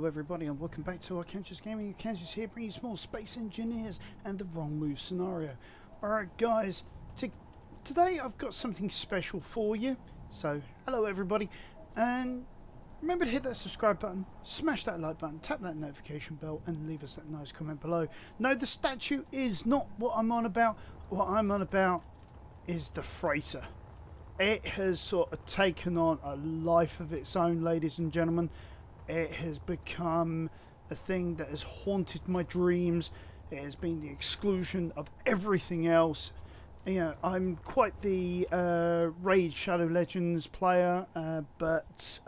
everybody, and welcome back to Arkansas Gaming. Arkansas here, bringing you small space engineers and the wrong move scenario. Alright guys, today I've got something special for you. So, hello everybody, and remember to hit that subscribe button, smash that like button, tap that notification bell, and leave us that nice comment below. No, the statue is not what I'm on about. What I'm on about is the freighter. It has sort of taken on a life of its own, ladies and gentlemen. It has become a thing that has haunted my dreams. It has been the exclusion of everything else. You know, I'm quite the Raid Shadow Legends player, but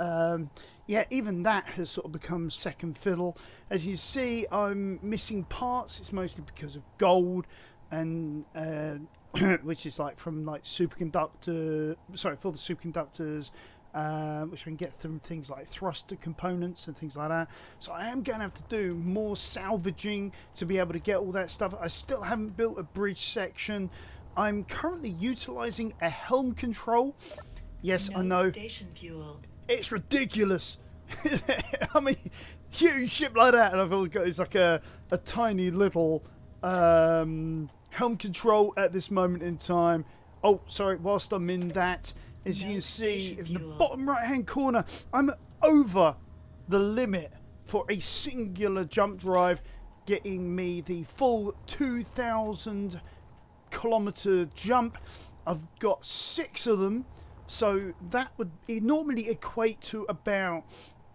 yeah, even that has sort of become second fiddle. As you see, I'm missing parts. It's mostly because of gold, and which is like from like superconductor, sorry, for the superconductors, which I can get from things like thruster components and things like that. So I am going to have to do more salvaging to be able to get all that stuff. I still haven't built a bridge section. I'm currently utilizing a helm control. Yes, I know. Station fuel. It's ridiculous. I mean, huge ship like that, and I've only got it's like a tiny little helm control at this moment in time. Oh, sorry, whilst I'm in that, as you can see in the bottom right hand corner, I'm over the limit for a singular jump drive, getting me the full 2,000 kilometer jump. I've got 6 of them, so that would normally equate to about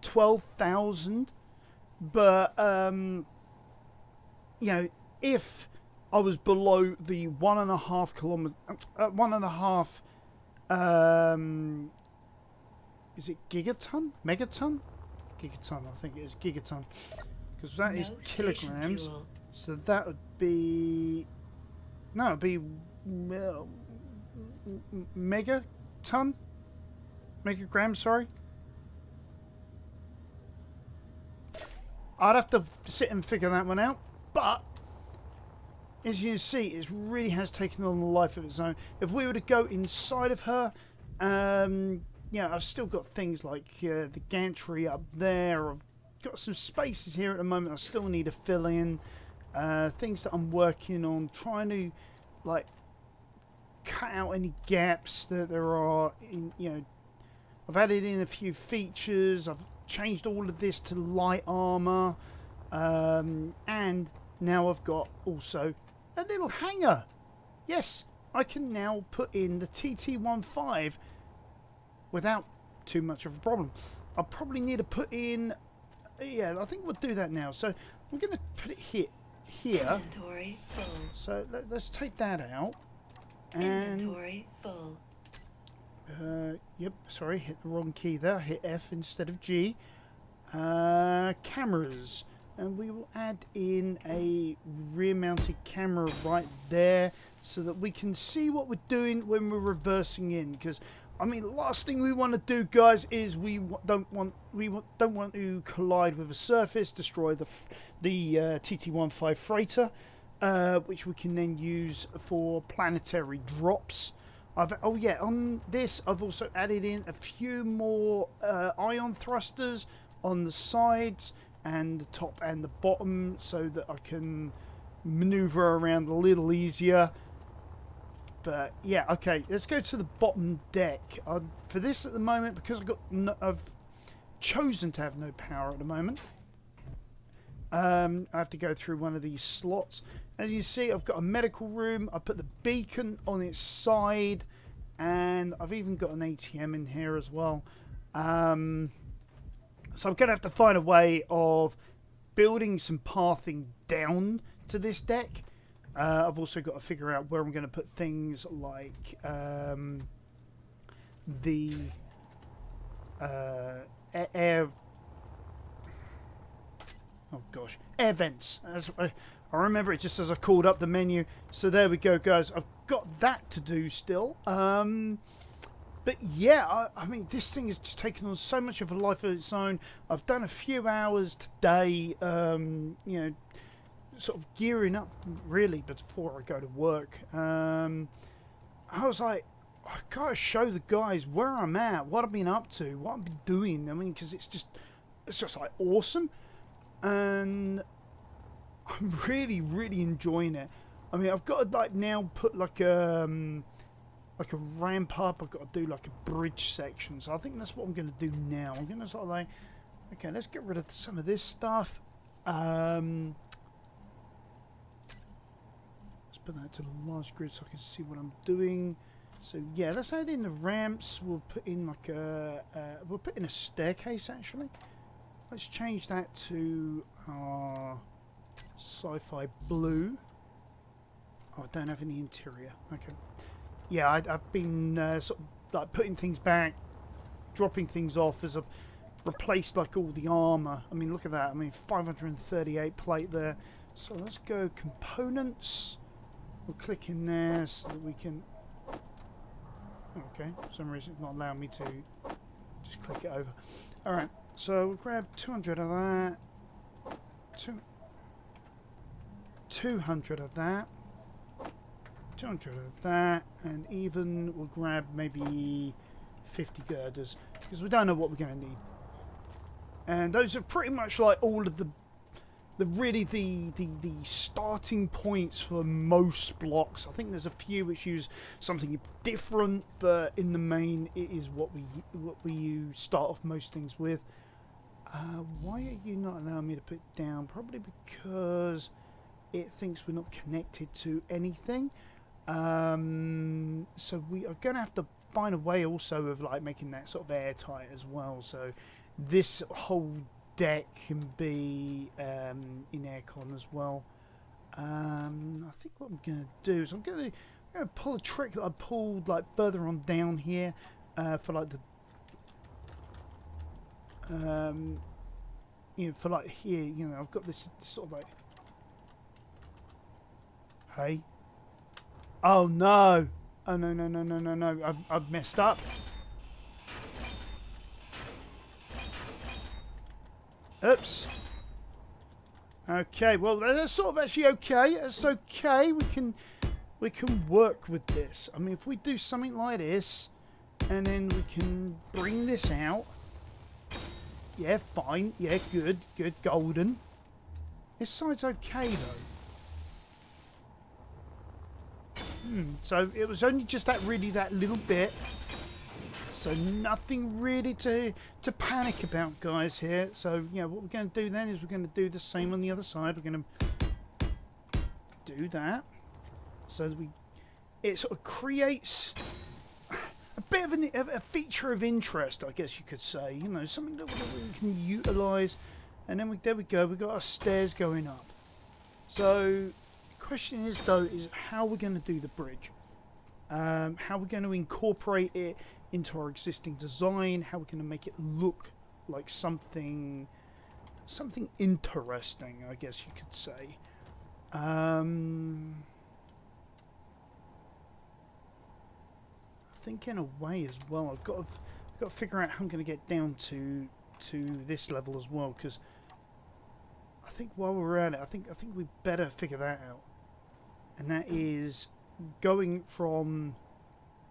12,000, but you know, if I was below the 1.5 kilometer, 1.5 is it gigaton? Megaton? Gigaton, I think it is gigaton, because that is kilograms. So that would be, no, it'd be megaton? Megagram, sorry. I'd have to sit and figure that one out, but as you see, it really has taken on a life of its own. If we were to go inside of her, yeah, I've still got things like the gantry up there. I've got some spaces here at the moment I still need to fill in. Things that I'm working on, trying to like cut out any gaps that there are in, you know. I've added in a few features. I've changed all of this to light armor, and now I've got also a little hangar. Yes, I can now put in the TT-15 without too much of a problem. I'll probably need to put in, yeah, I think we'll do that now. So I'm going to put it here. Inventory full. So let's take that out. And inventory full. yep, sorry, hit the wrong key there. Hit F instead of G. Cameras. And we will add in a rear-mounted camera right there so that we can see what we're doing when we're reversing in. Because, I mean, the last thing we want to do, guys, is we don't want to collide with a surface, destroy the TT-15 freighter, which we can then use for planetary drops. Oh yeah, on this I've also added in a few more ion thrusters on the sides and the top and the bottom, so that I can maneuver around a little easier. But yeah, okay, let's go to the bottom deck. For this at the moment, because I've chosen to have no power at the moment, I have to go through one of these slots. As you see, I've got a medical room. I put the beacon on its side, and I've even got an ATM in here as well. So I'm going to have to find a way of building some pathing down to this deck. I've also got to figure out where I'm going to put things like the air... Oh gosh, air vents. I remember it just as I called up the menu. So there we go, guys. I've got that to do still. But yeah, I mean, this thing has just taken on so much of a life of its own. I've done a few hours today, you know, sort of gearing up really before I go to work. I was like, I gotta show the guys where I'm at, what I've been up to, what I've been doing. I mean, because it's just like awesome. and I'm really, really enjoying it. I mean, I've got to like now put like a ramp up. I've got to do like a bridge section. So I think that's what I'm going to do now. I'm going to sort of like, okay, let's get rid of some of this stuff. Let's put that to the large grid so I can see what I'm doing. So yeah, let's add in the ramps. We'll put in like we'll put in a staircase actually. Let's change that to our sci-fi blue. Oh, I don't have any interior. Okay. Yeah, I've been sort of like putting things back, dropping things off as I've replaced like all the armor. I mean, look at that. I mean, 538 plate there. So let's go components. We'll click in there so that we can... Okay, for some reason it's not allowing me to just click it over. Alright, so we'll grab 200 of that. 200 of that. 200 of that. And even we'll grab maybe 50 girders. Because we don't know what we're going to need. And those are pretty much like all of the starting points for most blocks. I think there's a few which use something different, but in the main it is what we start off most things with. Why are you not allowing me to put it down? Probably because it thinks we're not connected to anything. So we are going to have to find a way also of like making that sort of airtight as well. So this whole deck can be in aircon as well. I think what I'm going to do is I'm going to pull a trick that I pulled like further on down here for like the you know, for like here, you know, I've got this sort of like, hey, oh no, oh no, I've messed up. Oops. Okay, well that's sort of actually okay. It's okay. We can work with this. I mean, if we do something like this, and then we can bring this out. Yeah, fine. Yeah, good, golden. This side's okay though. So it was only just that little bit. So nothing really to panic about, guys, here. So, yeah, what we're going to do then is we're going to do the same on the other side. We're going to do that. So that it sort of creates a bit of a feature of interest, I guess you could say. You know, something that we can utilise. And then there we go. We've got our stairs going up. So the question is, though, is how we're going to do the bridge. How we're going to incorporate it into our existing design, how we're going to make it look like something interesting, I guess you could say. I think in a way as well, I've got to figure out how I'm going to get down to this level as well, because I think while we're at it, I think we better figure that out, and that is going from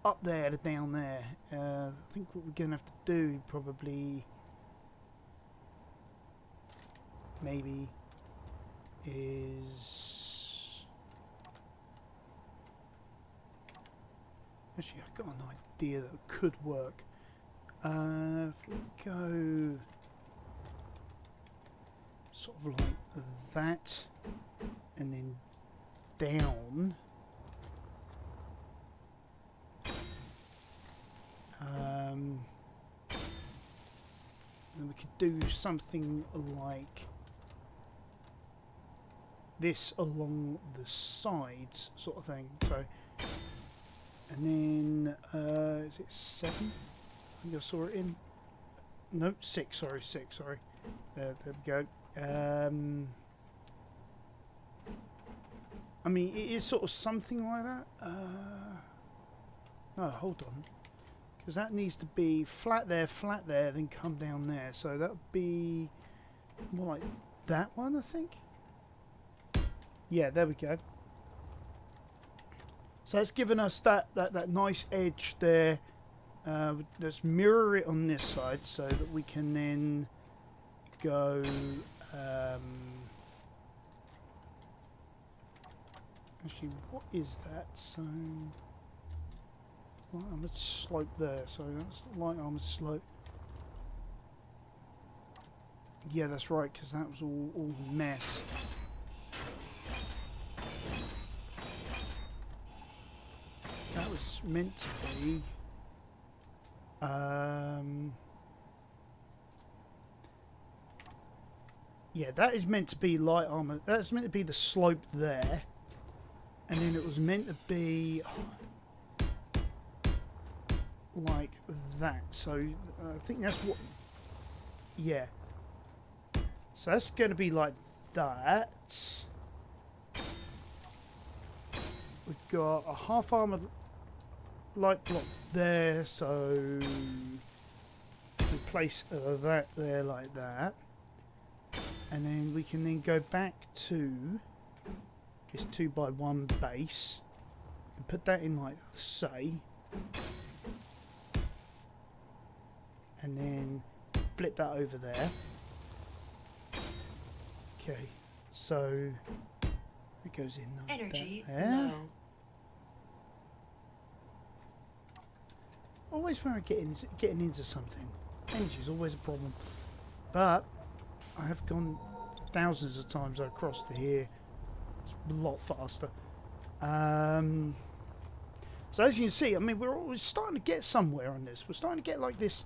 up there to down there. I think what we're going to have to do probably maybe is... Actually, I've got an idea that could work. If we go sort of like that and then down... and we could do something like this along the sides, sort of thing. So, and then is it 7? I think I saw it in. No, 6. Sorry, 6. Sorry. There we go. I mean, it is sort of something like that. No, hold on. Because that needs to be flat there, then come down there. So that would be more like that one, I think. Yeah, there we go. So it's given us that nice edge there. Let's mirror it on this side so that we can then go Actually, what is that? So light armoured slope there. So that's light armoured slope. Yeah, that's right, because that was all mess. That was meant to be. Yeah, that is meant to be light armor. That's meant to be the slope there, and then it was meant to be like that. So I think that's what. Yeah. So that's going to be like that. We've got a half armored light block there, so we place that there like that, and then we can then go back to this 2x1 base and put that in like say, and then flip that over there. Okay, so it goes in like Energy that there. low. Always when I getting into something, energy is always a problem. But I have gone thousands of times across to here. It's a lot faster. So as you can see, I mean, we're starting to get somewhere on this. We're starting to get like this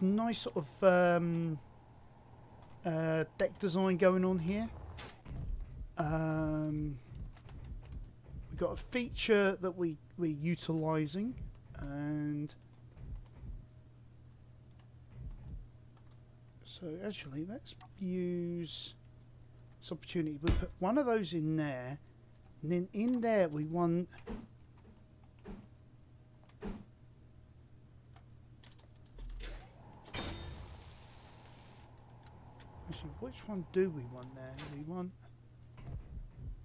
nice sort of deck design going on here. We've got a feature that we're utilising, and so actually let's use this opportunity. We put one of those in there, and then in there we want actually, which one do we want there? We want,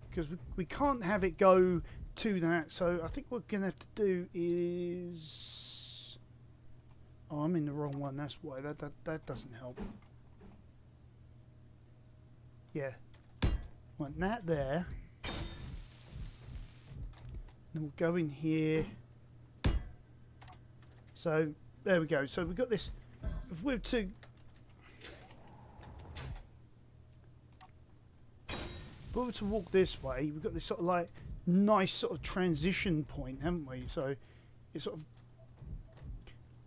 because we can't have it go to that, so I think what we're gonna have to do is, oh, I'm in the wrong one, that's why. That doesn't help. Yeah, want that there, then we'll go in here. So there we go. So we've got this. If we're to walk this way, we've got this sort of like nice sort of transition point, haven't we? So it sort of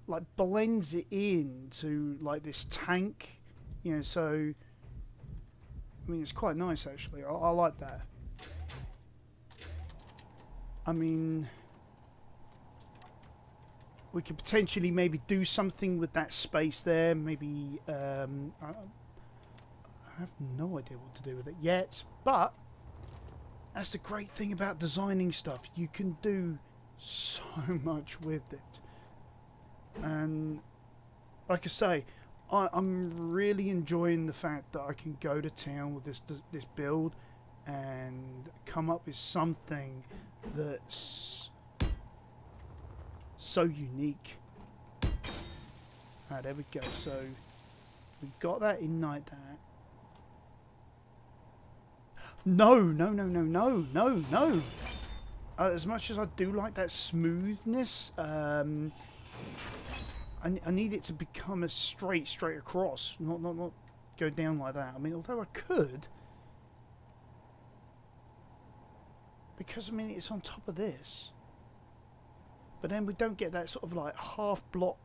like blends it into like this tank, you know. So I mean, it's quite nice actually. I like that. I mean, we could potentially maybe do something with that space there. Maybe I have no idea what to do with it yet, but that's the great thing about designing stuff. You can do so much with it. And like I say, I'm really enjoying the fact that I can go to town with this build and come up with something that's so unique. Ah, there we go. So we got that in like that. No. As much as I do like that smoothness, I need it to become a straight across, not go down like that. I mean, although I could, because I mean it's on top of this, but then we don't get that sort of like half block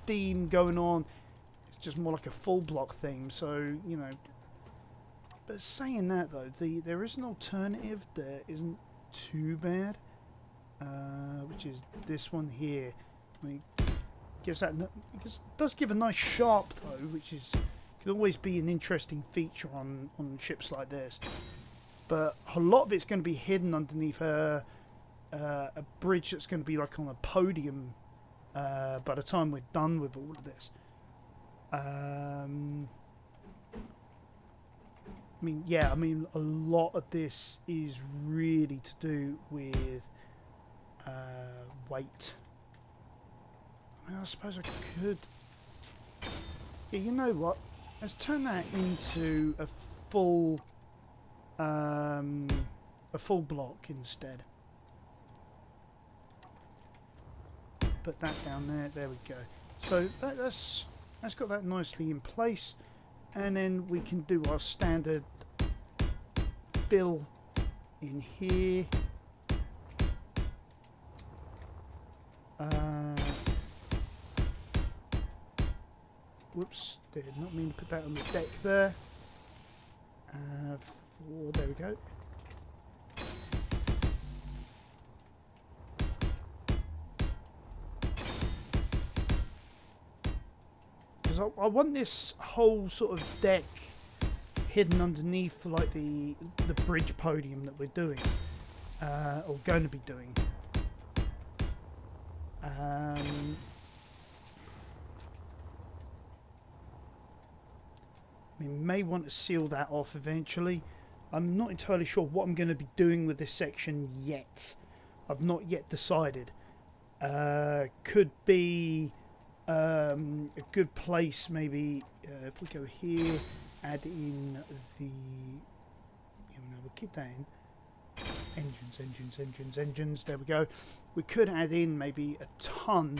theme going on. It's just more like a full block theme. So you know. But saying that though, there is an alternative that isn't too bad, which is this one here. I mean, does give a nice sharp though, which can always be an interesting feature on ships like this. But a lot of it's going to be hidden underneath a bridge that's going to be like on a podium by the time we're done with all of this. I mean, yeah, I mean, a lot of this is really to do with weight. I mean, I suppose I could. Yeah, you know what? let's turn that into a full block instead. Put that down there. There we go. So that's got that nicely in place, and then we can do our standard fill in here. Whoops, did not mean to put that on the deck there. There we go. Because I want this whole sort of deck hidden underneath for like the bridge podium that we're doing, or going to be doing. We may want to seal that off eventually. I'm not entirely sure what I'm going to be doing with this section yet. I've not yet decided. Could be a good place maybe if we go here, add in the... we'll keep that in. Engines. There we go. We could add in maybe a ton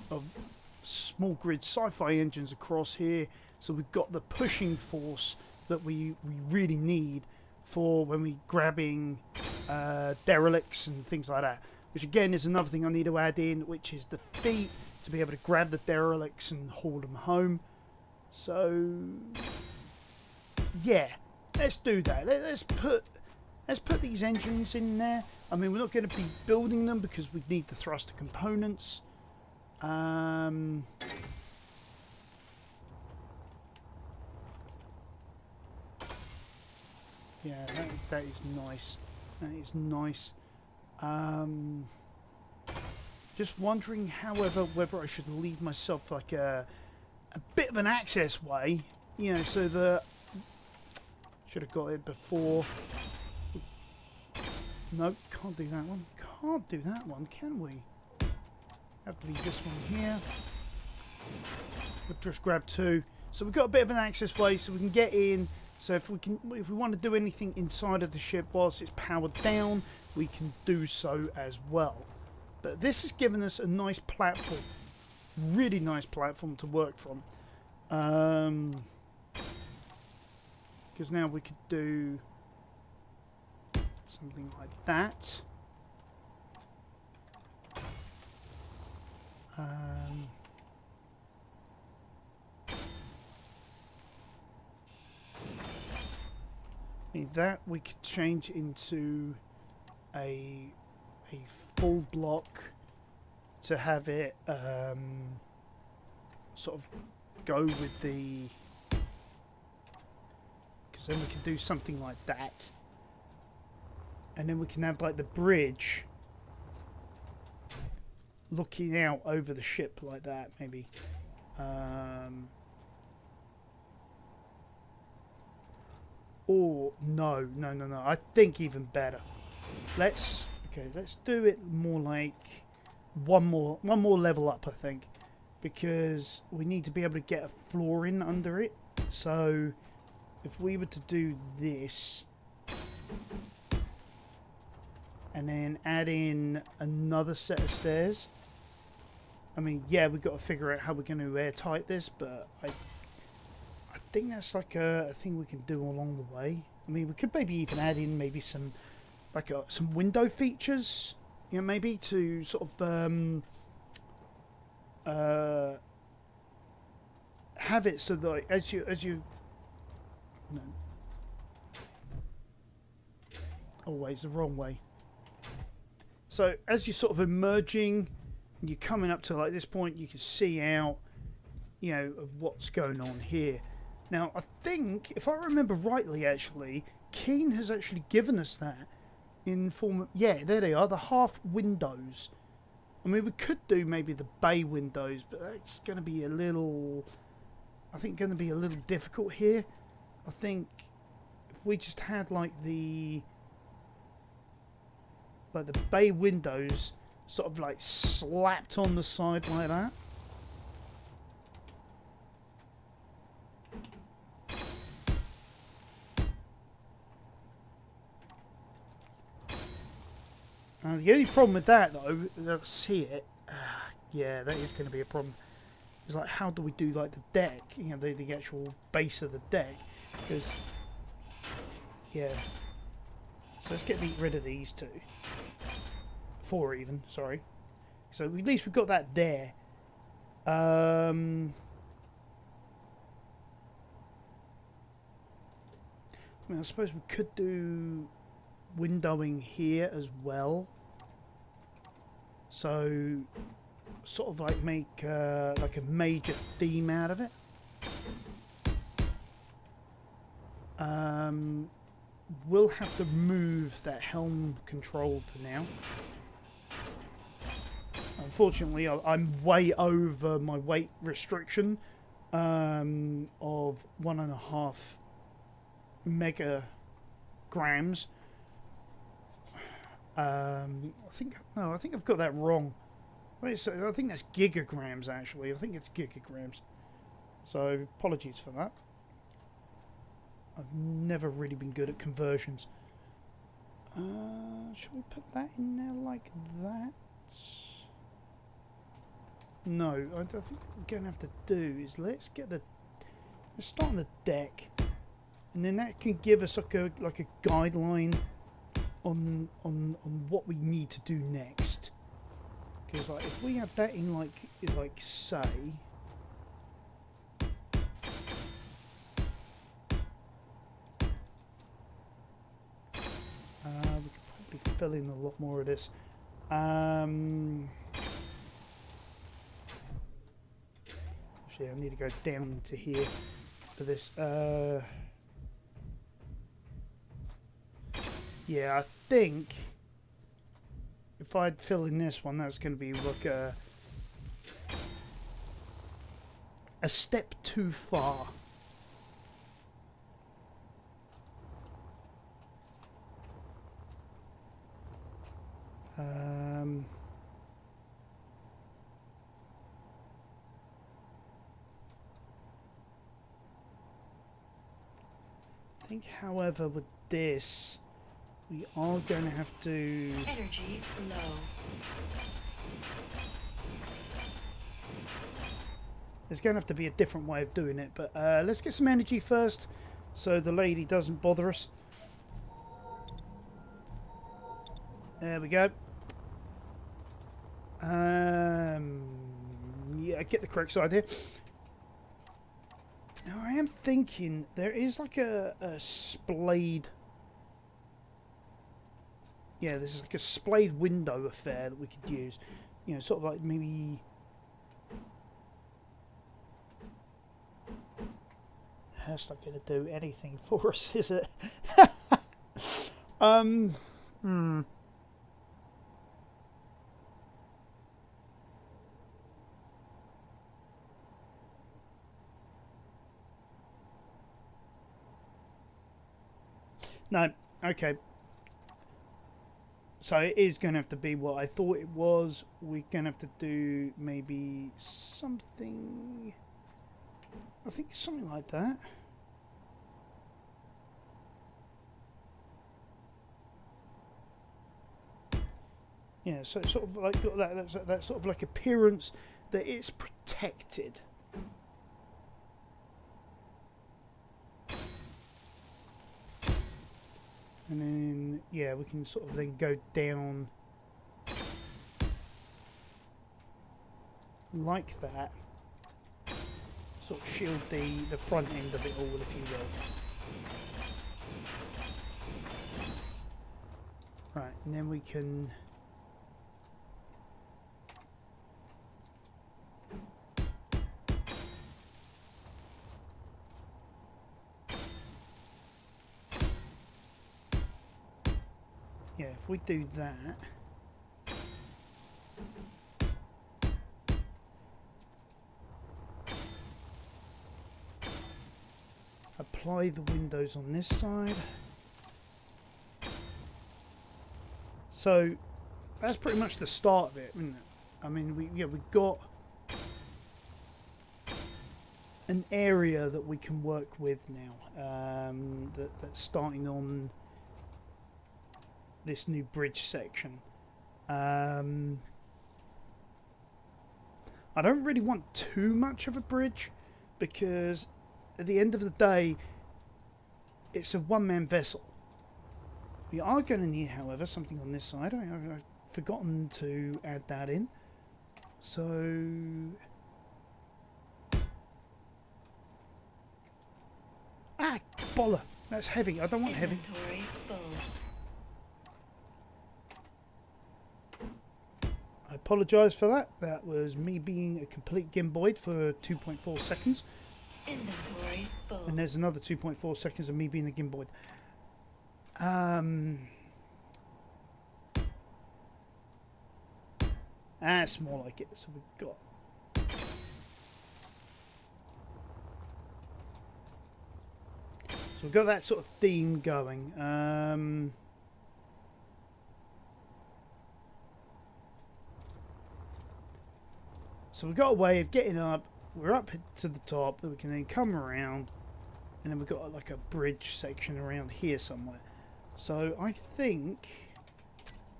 of small grid sci-fi engines across here, so we've got the pushing force that we really need for when we're grabbing derelicts and things like that. Which again is another thing I need to add in, which is the feet to be able to grab the derelicts and haul them home. So yeah, let's do that. Let's put these engines in there. I mean, we're not going to be building them because we need the thruster components. Yeah, that is nice. That is nice. Just wondering, however, whether I should leave myself like a bit of an access way, so that should have got it before. Nope, can't do that one. Can't do that one, can we? Have to be this one here. We'll just grab two. So we've got a bit of an access way, so we can get in. So if we want to do anything inside of the ship whilst it's powered down, we can do so as well. But this has given us a nice platform, really nice platform to work from. Because now we could do something like that. That we could change into a full block to have it sort of go with the, because then we can do something like that, and then we can have like the bridge looking out over the ship like that, maybe. Or no. I think even better. Let's do it more like one more level up, I think, because we need to be able to get a floor in under it. So if we were to do this and then add in another set of stairs, I mean, yeah, we've got to figure out how we're going to airtight this, but I think that's like a thing we can do along the way. I mean, we could maybe even add in maybe some some window features, maybe to sort of have it so that as you no, always the wrong way. So as you're sort of emerging and you're coming up to like this point, you can see out, of what's going on here. Now, I think, if I remember rightly, actually, Keen has actually given us that in form of... Yeah, there they are, the half windows. I mean, we could do maybe the bay windows, but it's going to be a little... I think going to be a little difficult here. I think if we just had, like the bay windows sort of, like, slapped on the side like that. The only problem with that, though, let's see it. Yeah, that is going to be a problem. It's like, how do we do like the deck? You know, the actual base of the deck. Because, yeah. So let's get rid of these two. 4 even, sorry. So at least we've got that there. I mean, I suppose we could do windowing here as well. So sort of like make like a major theme out of it. We'll have to move that helm control for now. Unfortunately, I'm way over my weight restriction of 1.5 mega grams. I think I've got that wrong. I think that's gigagrams actually. I think it's gigagrams. So apologies for that. I've never really been good at conversions. Should we put that in there like that? No, I think what we're going to have to do is let's start on the deck, and then that can give us like a guideline on what we need to do next. Because like if we have that in like say. We could probably fill in a lot more of this. Actually, I need to go down into here for this. Yeah, I think if I'd fill in this one, that's going to be like a step too far. I think, however, with this, we are going to have to... Energy low. There's going to have to be a different way of doing it, but let's get some energy first, so the lady doesn't bother us. There we go. Yeah, get the correct side here. Now I am thinking there is like a splayed... Yeah, this is like a splayed window affair that we could use. You know, sort of like maybe... That's not going to do anything for us, is it? No, okay. So it is going to have to be what I thought it was. We're going to have to do maybe something... I think something like that. Yeah, so it's sort of like got that sort of like appearance that it's protected. And then, yeah, we can sort of then go down like that. Sort of shield the front end of it all, if you will. Right, and then we can... Yeah, if we do that... Apply the windows on this side. So that's pretty much the start of it, isn't it? I mean, we've got an area that we can work with now. That's starting on this new bridge section. I don't really want too much of a bridge because at the end of the day, it's a one-man vessel. We are going to need, however, something on this side. I've forgotten to add that in. So... Ah, boller. That's heavy. I don't want heavy. Inventory full. I apologise for that. That was me being a complete gimboid for 2.4 seconds. Inventory full. And there's another 2.4 seconds of me being a gimboid. That's more like it. So we've got... So we've got that sort of theme going. So we've got a way of getting up. We're up to the top. That we can then come around. And then we've got like a bridge section around here somewhere. So I think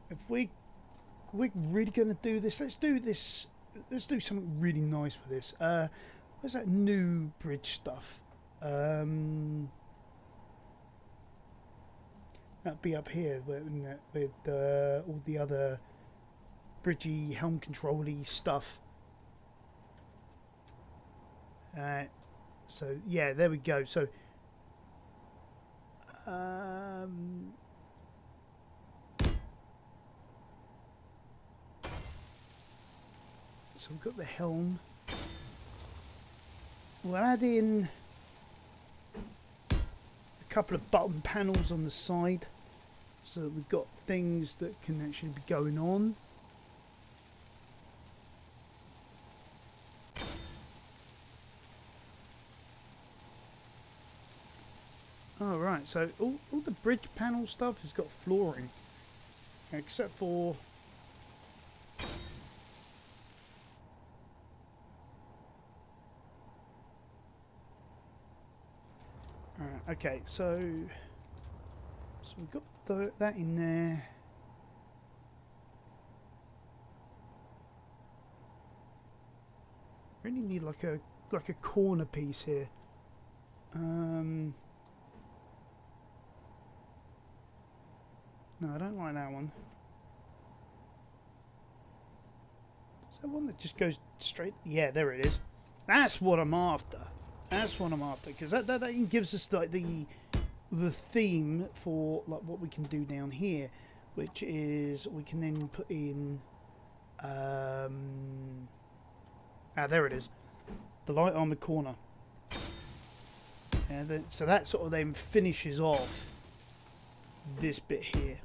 if we're really going to do this, let's do this. Let's do something really nice for this. Where's that new bridge stuff? That'd be up here with all the other bridgey, helm control-y stuff. So yeah, there we go. So so we've got the helm. We'll add in a couple of button panels on the side so that we've got things that can actually be going on. Oh, right, so all the bridge panel stuff has got flooring, except for... okay, so we've got that in there. Really need like a corner piece here. No, I don't like that one. Is that one that just goes straight? Yeah, there it is. That's what I'm after. That's what I'm after, because that gives us like the theme for like what we can do down here, which is we can then put in there it is, the light on the corner. And so that sort of then finishes off this bit here.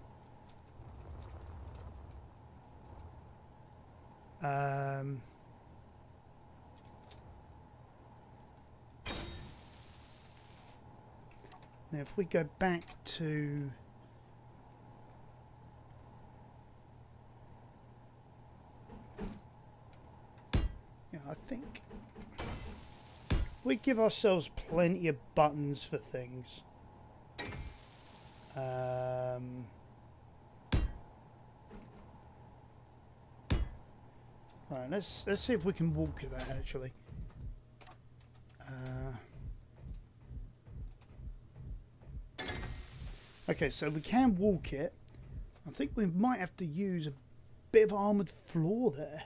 Now if we go back to I think we give ourselves plenty of buttons for things. Right, let's see if we can walk that actually. Okay, so we can walk it. I think we might have to use a bit of armoured floor there.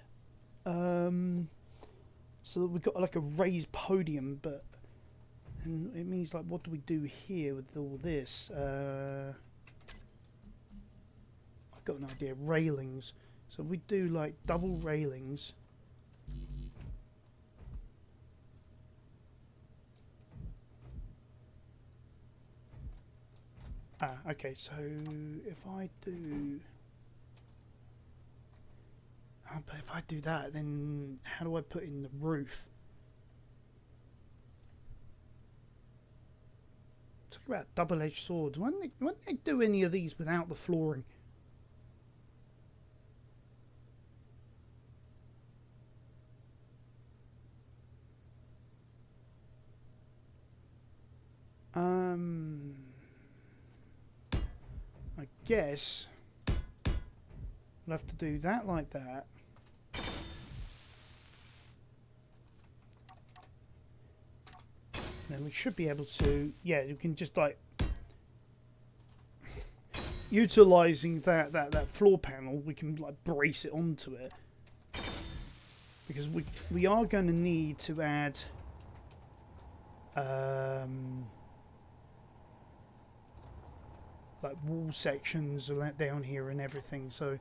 So that we've got like a raised podium, but and it means like what do we do here with all this? I've got an idea. Railings. So we do like double railings. Okay, so if I do... but if I do that, then how do I put in the roof? Talk about double-edged swords. Why don't they do any of these without the flooring? I guess We'll have to do that like that. Then we should be able to, yeah, you can just like utilising that floor panel, we can like brace it onto it, because we are going to need to add like wall sections down here and everything. So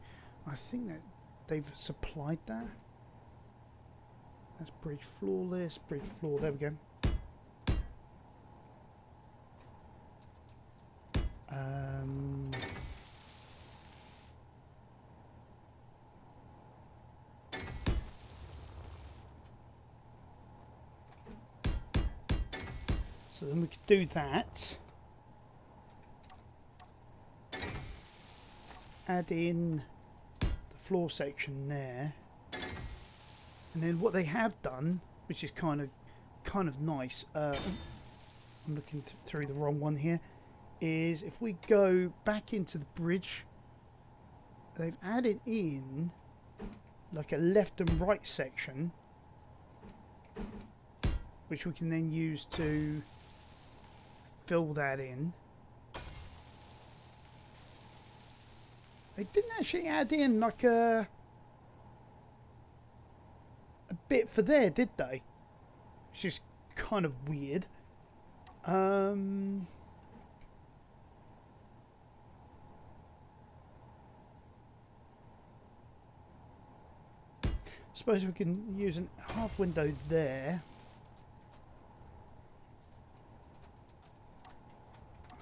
I think that they've supplied that. That's bridge floorless, bridge floor. There we go. So then we could do that. Add in the floor section there. And then what they have done, which is kind of nice, I'm looking through the wrong one here, is if we go back into the bridge, they've added in like a left and right section, which we can then use to fill that in. They didn't actually add in like a bit for there, did they? Which is kind of weird. Suppose we can use a half window there.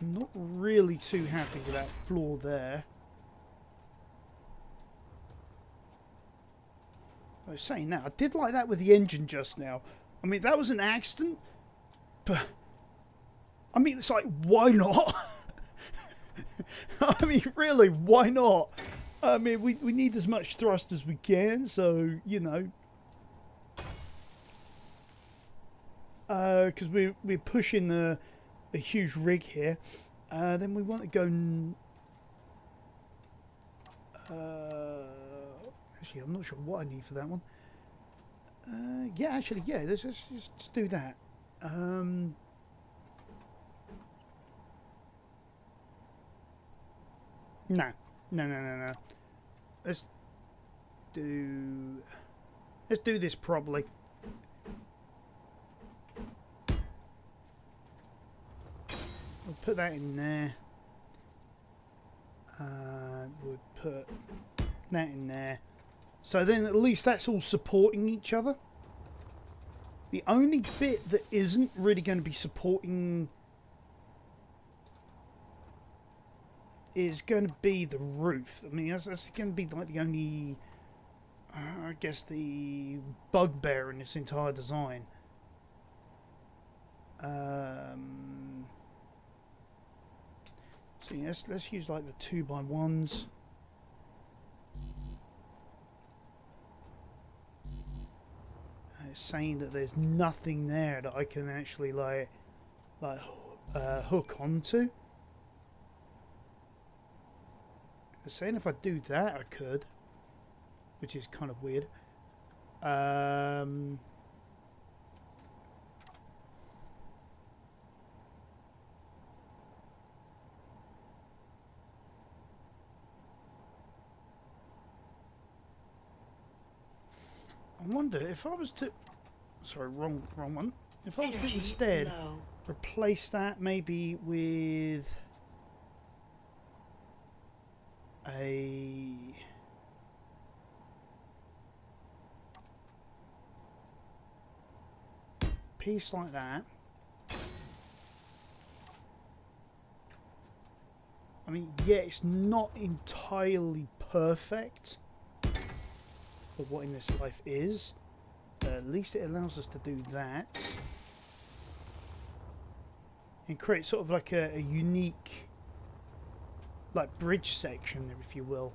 I'm not really too happy with that floor there. I was saying that, I did like that with the engine just now. I mean, that was an accident, but I mean, it's like, why not? I mean, really, why not? I mean, we need as much thrust as we can, so, you know. Because we're pushing a huge rig here. Then we want to go... actually, I'm not sure what I need for that one. Yeah, actually, yeah, let's just do that. No. Let's do this properly. We'll put that in there. We'll put that in there. So then at least that's all supporting each other. The only bit that isn't really going to be supporting is going to be the roof. I mean, that's going to be like the only, I guess, the bugbear in this entire design. So yeah, let's use like the 2x1s. It's saying that there's nothing there that I can actually like hook onto. It's saying if I do that I could, which is kind of weird. I wonder if I was to... Sorry, wrong one. If I was to instead replace that maybe with a... piece like that. I mean, yeah, it's not entirely perfect for what in this life is. At least it allows us to do that and create sort of like a unique like bridge section, if you will.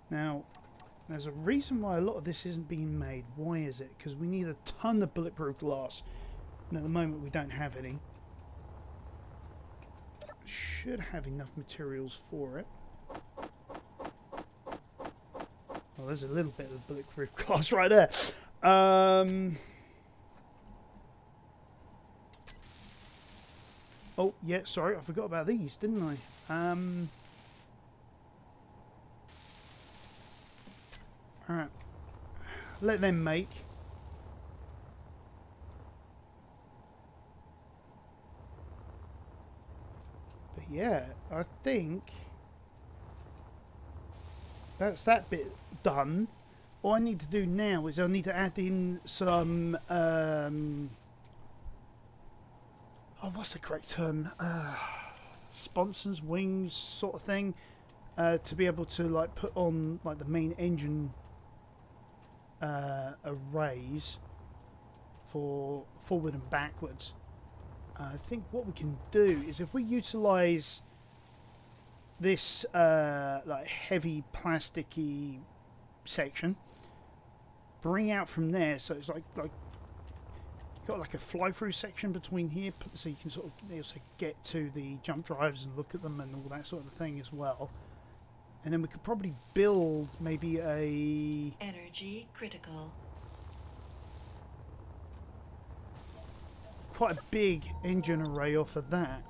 Now there's a reason why a lot of this isn't being made. Why is it? Because we need a ton of bulletproof glass, and at the moment we don't have any. should have enough materials for it. Well, there's a little bit of bulletproof glass right there. Oh, yeah, sorry, I forgot about these, didn't I? Alright. Let them make. But yeah, I think that's that bit done. All I need to do now is I need to add in some what's the correct term? Sponsons, wings, sort of thing, to be able to like put on like the main engine arrays for forward and backwards. I think what we can do is if we utilise this like heavy plasticky section, bring out from there, so it's like got like a fly-through section between here, so you can sort of also get to the jump drives and look at them and all that sort of thing as well. And then we could probably build maybe a Energy critical. quite a big engine array off of that.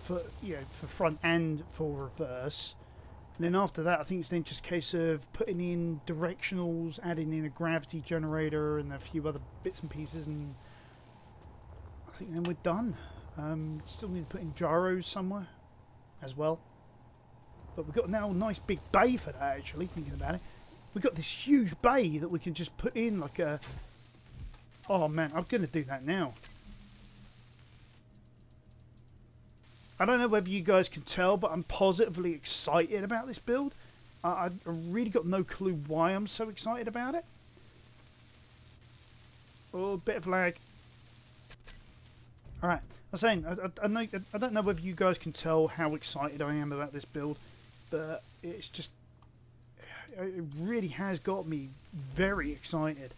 For for front and for reverse. And then after that, I think it's then just a case of putting in directionals, adding in a gravity generator and a few other bits and pieces, and I think then we're done. Still need to put in gyros somewhere as well. But we've got now a nice big bay for that, actually, thinking about it. We've got this huge bay that we can just put in like a... Oh man, I'm going to do that now. I don't know whether you guys can tell, but I'm positively excited about this build. I really got no clue why I'm so excited about it. Oh, a bit of lag. Alright, I was saying, I don't know whether you guys can tell how excited I am about this build, but it's just... It really has got me very excited.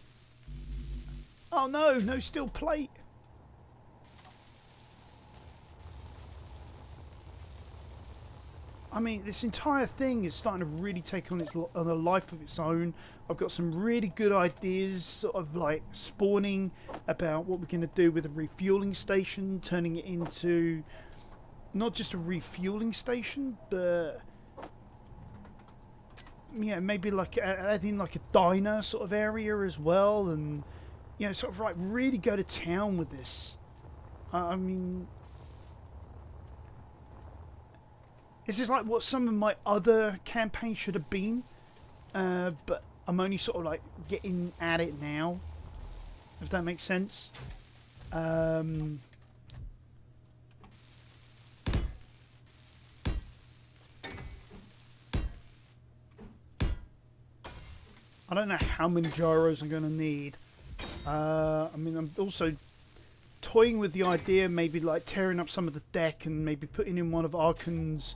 Oh no, no steel plate! I mean, this entire thing is starting to really take on a life of its own. I've got some really good ideas, sort of like spawning about what we're going to do with a refueling station, turning it into not just a refueling station, but yeah, maybe like adding like a diner sort of area as well, and sort of like really go to town with this. I mean, this is like what some of my other campaigns should have been, but I'm only sort of like getting at it now, if that makes sense. I don't know how many gyros I'm going to need. I mean, I'm also toying with the idea, maybe like tearing up some of the deck and maybe putting in one of Arkan's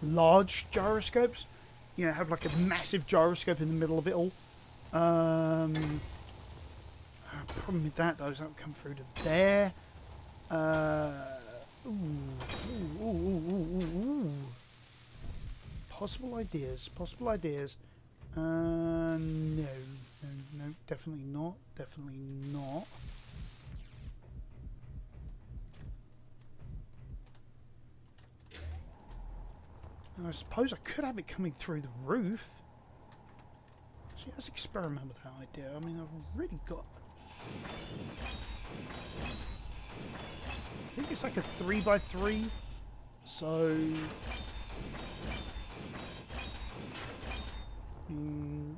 large gyroscopes. Have like a massive gyroscope in the middle of it all. Problem with that though is that will come through to there. Possible ideas. No, definitely not. I suppose I could have it coming through the roof. See, let's experiment with that idea. I mean, I've really got... I think it's like a 3x3. So...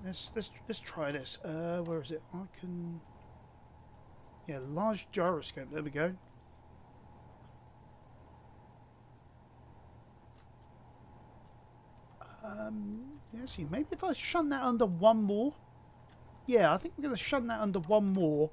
let's try this. Where is it? I can... Yeah, large gyroscope. There we go. Yeah, see, maybe if I shunt that under one more. Yeah, I think we're going to shunt that under one more.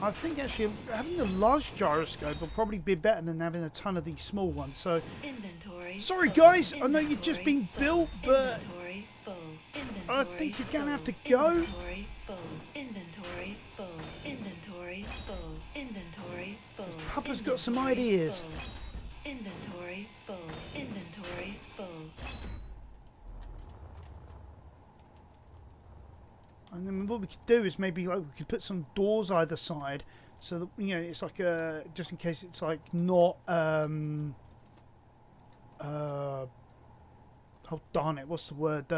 I think actually having a large gyroscope will probably be better than having a ton of these small ones. So, Inventory sorry full. guys, I know Inventory you've just been full. built, but Inventory full. I Inventory think you're going to have to full. go. Inventory full. Inventory full. Inventory full. Inventory Papa's got some Inventory ideas. full. Inventory full. Inventory full. And then what we could do is maybe like we could put some doors either side, so that it's like just in case it's like not oh darn it, what's the word?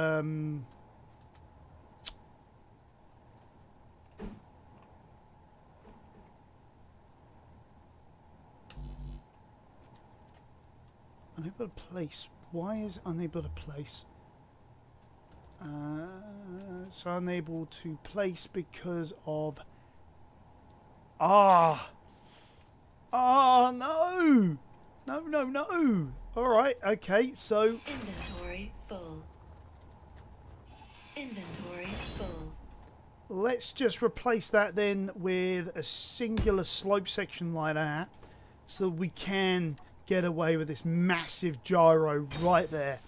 Unable to place. Why is it unable to place? So unable to place because of no, no. All right, okay, so Inventory full. Inventory full. let's just replace that then with a singular slope section like that, so that we can get away with this massive gyro right there.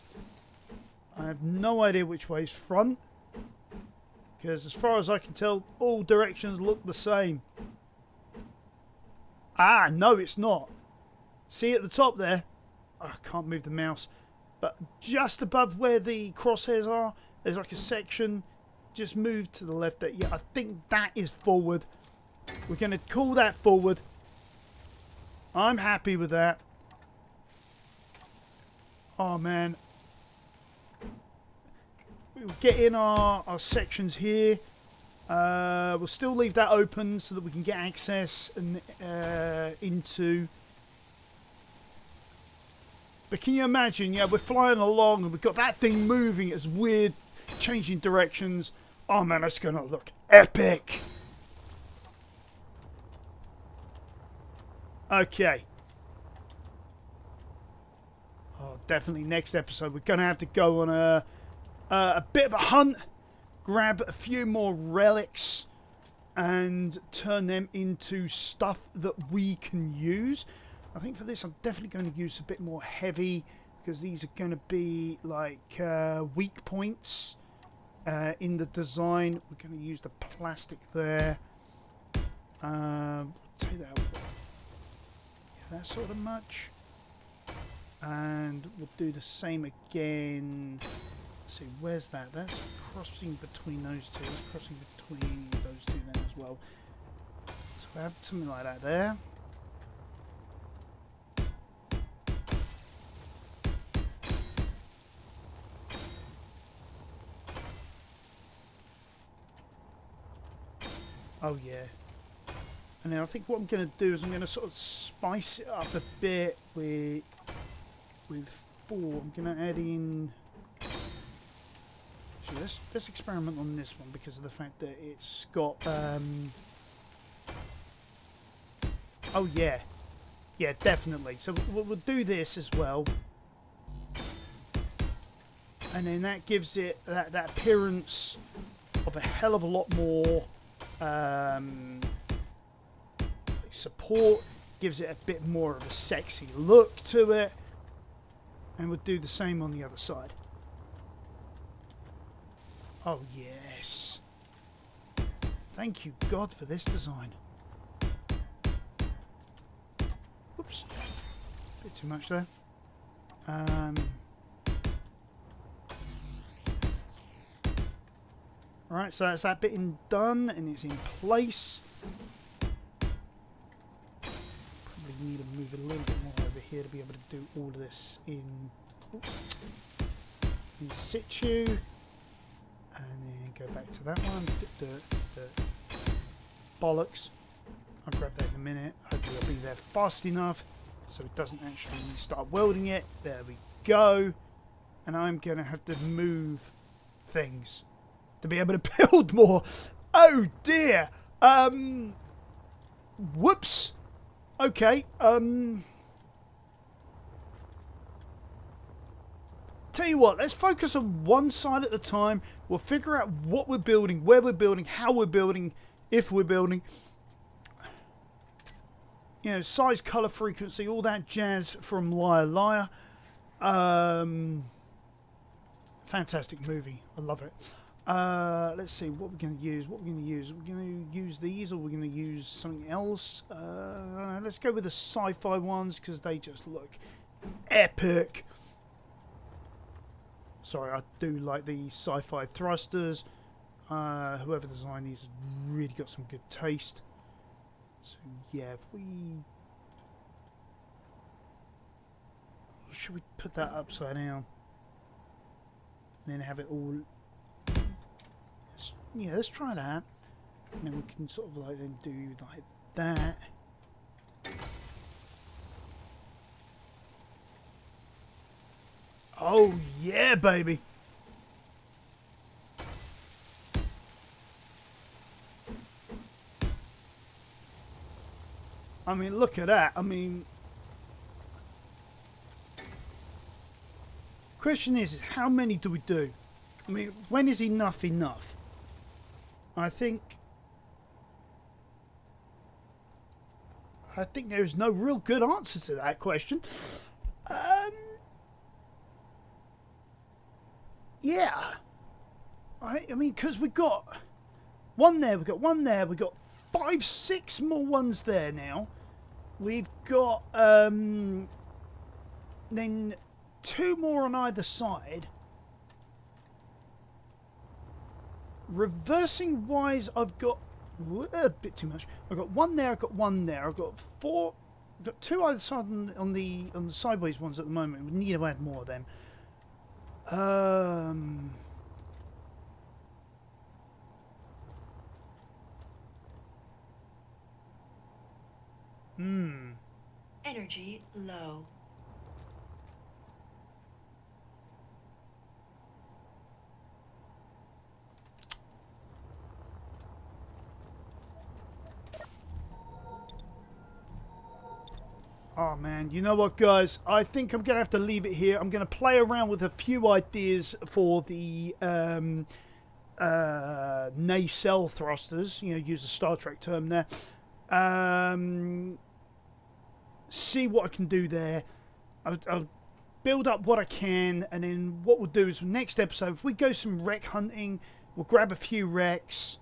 I have no idea which way is front, because as far as I can tell, all directions look the same. No, it's not. See at the top there? I can't move the mouse. But just above where the crosshairs are, there's like a section. Just move to the left there. Yeah, I think that is forward. We're going to call that forward. I'm happy with that. Oh, man. We'll get in our sections here. We'll still leave that open so that we can get access and into. But can you imagine? Yeah, we're flying along and we've got that thing moving. It's weird, changing directions. Oh man, that's gonna look epic. Okay. Oh, definitely next episode we're gonna have to go on a bit of a hunt. Grab a few more relics and turn them into stuff that we can use. I think for this I'm definitely going to use a bit more heavy, because these are going to be like weak points in the design. We're going to use the plastic there. Take that away. Yeah, that sort of much. And we'll do the same again. See, where's that? That's crossing between those two. It's crossing between those two then as well. So I have something like that there. Oh yeah. And then I think what I'm going to do is I'm going to sort of spice it up a bit with 4. I'm going to add in. Let's experiment on this one because of the fact that it's got oh yeah definitely, so we'll do this as well, and then that gives it that appearance of a hell of a lot more support, gives it a bit more of a sexy look to it, and we'll do the same on the other side. Oh, yes. Thank you, God, for this design. Whoops. Bit too much there. Alright, so that's that bit done, and it's in place. Probably need to move it a little bit more over here to be able to do all of this in situ. And then go back to that one. Bollocks. I'll grab that in a minute. Hopefully I'll be there fast enough so it doesn't actually start welding it. There we go. And I'm going to have to move things to be able to build more. Oh dear. Whoops. Okay. Tell you what, let's focus on one side at a time. We'll figure out what we're building, where we're building, how we're building, if we're building. You know, size, colour, frequency, all that jazz from Liar Liar. Fantastic movie. I love it. Let's see what we're going to use. What we're going to use. We're going to use these, or we're going to use something else. Let's go with the sci-fi ones because they just look epic. Sorry, I do like the sci-fi thrusters. Whoever designed these has really got some good taste. So yeah, if we... Should we put that upside down? And then have it all... Yeah, let's try that. And then we can sort of like then do like that. Oh yeah, baby! I mean, look at that. I mean... Question is, how many do we do? I mean, when is enough enough? I think there's no real good answer to that question. Yeah. I mean, because we got one there, we got one there, we got 5, 6 more ones there now. We've got then 2 more on either side. Reversing wise, I've got a bit too much. I've got one there, I've got one there, I've got 4, I've got 2 either side on the sideways ones at the moment. We need to add more of them. Energy low. Oh man, you know what guys, I think I'm going to have to leave it here. I'm going to play around with a few ideas for the nacelle thrusters, you know, use a Star Trek term there. See what I can do there. I'll build up what I can, and then what we'll do is next episode, if we go some wreck hunting, we'll grab a few wrecks,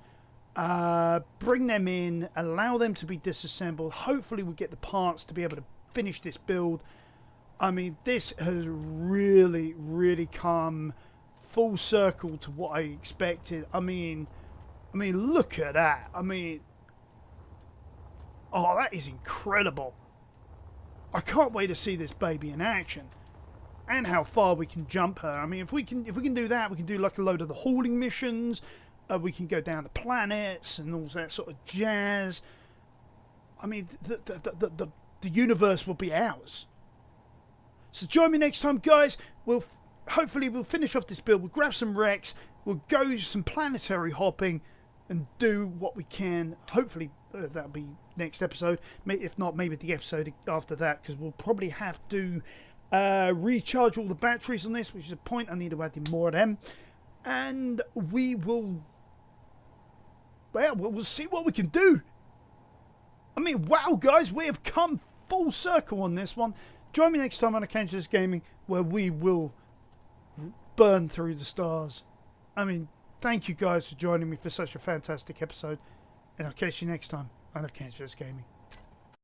bring them in, allow them to be disassembled. Hopefully we'll get the parts to be able to finish this build. I mean, this has really, really come full circle to what I expected. I mean, look at that. I mean, oh, that is incredible. I can't wait to see this baby in action, and how far we can jump her. I mean, if we can do that, we can do like a load of the hauling missions. We can go down to planets and all that sort of jazz. I mean, the universe will be ours. So join me next time, guys. Hopefully we'll finish off this build. We'll grab some wrecks. We'll go some planetary hopping and do what we can. Hopefully that'll be next episode. If not, maybe the episode after that, because we'll probably have to recharge all the batteries on this, which is a point. I need to add in more of them. And we will... Well, we'll see what we can do. I mean, wow, guys, we have come full circle on this one. Join me next time on Akanshus Gaming, where we will burn through the stars. I mean, thank you guys for joining me for such a fantastic episode. And I'll catch you next time on Akanshus Gaming.